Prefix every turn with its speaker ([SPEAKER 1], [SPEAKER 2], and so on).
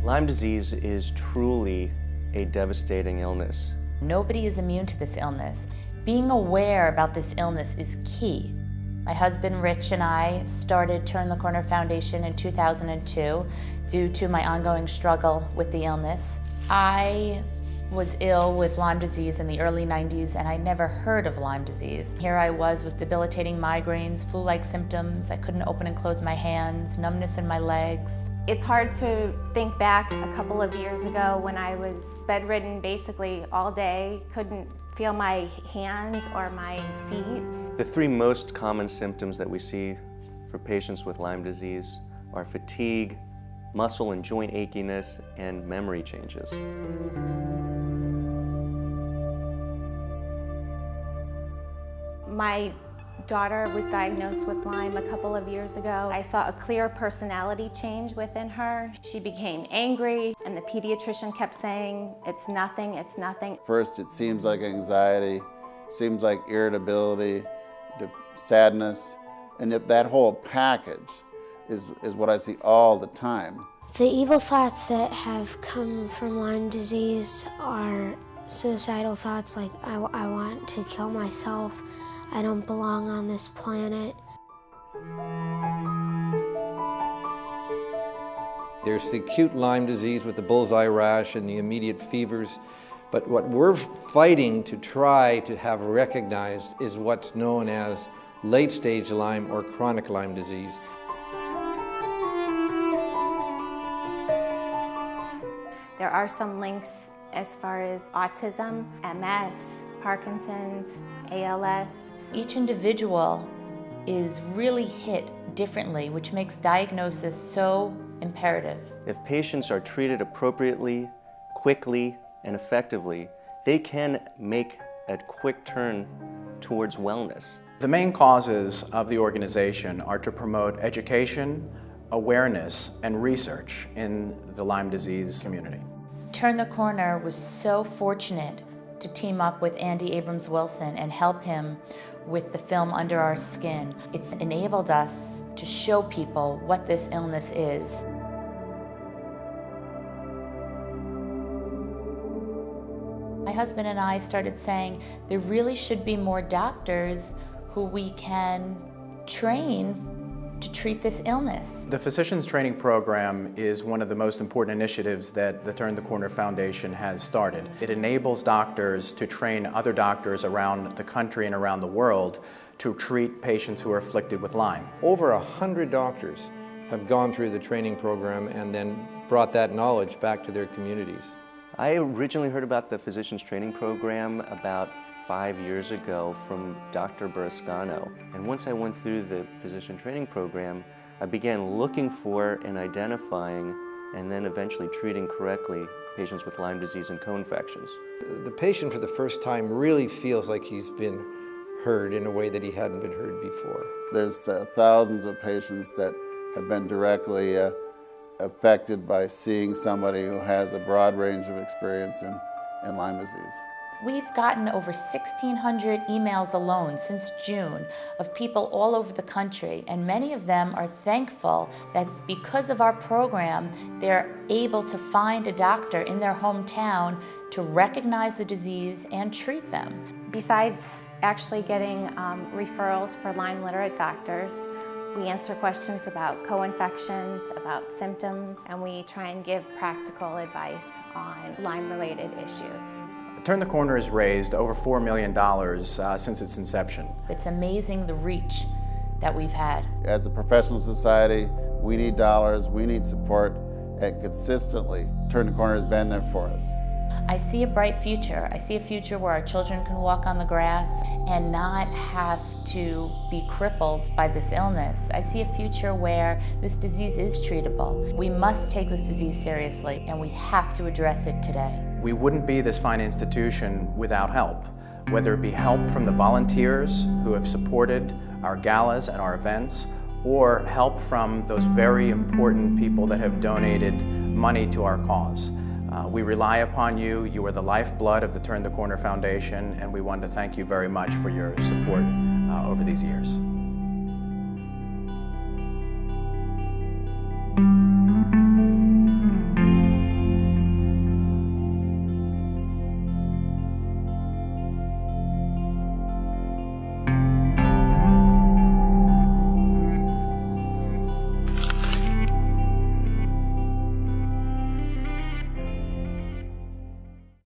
[SPEAKER 1] Lyme disease is truly a devastating illness.
[SPEAKER 2] Nobody is immune to this illness. Being aware about this illness is key. My husband Rich and I started Turn the Corner Foundation in 2002 due to my ongoing struggle with the illness. I was ill with Lyme disease in the early 90s and I never heard of Lyme disease. Here I was with debilitating migraines, flu-like symptoms. I couldn't open and close my hands, numbness in my legs.
[SPEAKER 3] It's hard to think back a couple of years ago when I was bedridden basically all day, couldn't feel my hands or my feet.
[SPEAKER 1] The three most common symptoms that we see for patients with Lyme disease are fatigue, muscle and joint achiness, and memory changes.
[SPEAKER 3] My daughter was diagnosed with Lyme a couple of years ago. I saw a clear personality change within her. She became angry, and the pediatrician kept saying, "It's nothing, it's nothing."
[SPEAKER 4] First, it seems like anxiety, seems like irritability, sadness, and that whole package is what I see all the time.
[SPEAKER 5] The evil thoughts that have come from Lyme disease are suicidal thoughts like, I want to kill myself, I don't belong on this planet.
[SPEAKER 6] There's the acute Lyme disease with the bullseye rash and the immediate fevers, but what we're fighting to try to have recognized is what's known as late-stage Lyme or chronic Lyme disease.
[SPEAKER 3] There are some links as far as autism, MS, Parkinson's, ALS.
[SPEAKER 2] Each individual is really hit differently, which makes diagnosis so imperative.
[SPEAKER 1] If patients are treated appropriately, quickly, and effectively, they can make a quick turn towards wellness.
[SPEAKER 7] The main causes of the organization are to promote education, awareness, and research in the Lyme disease community.
[SPEAKER 2] Turn the Corner was so fortunate to team up with Andy Abrams-Wilson and help him with the film Under Our Skin. It's enabled us to show people what this illness is. My husband and I started saying there really should be more doctors who we can train to treat this illness.
[SPEAKER 7] The Physicians Training Program is one of the most important initiatives that the Turn the Corner Foundation has started. It enables doctors to train other doctors around the country and around the world to treat patients who are afflicted with Lyme.
[SPEAKER 6] Over 100 doctors have gone through the training program and then brought that knowledge back to their communities.
[SPEAKER 1] I originally heard about the Physicians Training Program about 5 years ago from Dr. Burrascano. And once I went through the physician training program, I began looking for and identifying and then eventually treating correctly patients with Lyme disease and co-infections.
[SPEAKER 6] The patient for the first time really feels like he's been heard in a way that he hadn't been heard before.
[SPEAKER 4] There's thousands of patients that have been directly affected by seeing somebody who has a broad range of experience in Lyme disease.
[SPEAKER 2] We've gotten over 1,600 emails alone since June of people all over the country, and many of them are thankful that because of our program, they're able to find a doctor in their hometown to recognize the disease and treat them.
[SPEAKER 3] Besides actually getting referrals for Lyme literate doctors, we answer questions about co-infections, about symptoms, and we try and give practical advice on Lyme-related issues.
[SPEAKER 7] Turn the Corner has raised over $4 million since its inception.
[SPEAKER 2] It's amazing the reach that we've had.
[SPEAKER 4] As a professional society, we need dollars, we need support, and consistently, Turn the Corner has been there for us.
[SPEAKER 2] I see a bright future. I see a future where our children can walk on the grass and not have to be crippled by this illness. I see a future where this disease is treatable. We must take this disease seriously, and we have to address it today.
[SPEAKER 7] We wouldn't be this fine institution without help, whether it be help from the volunteers who have supported our galas and our events, or help from those very important people that have donated money to our cause. We rely upon you. You are the lifeblood of the Turn the Corner Foundation, and we want to thank you very much for your support over these years.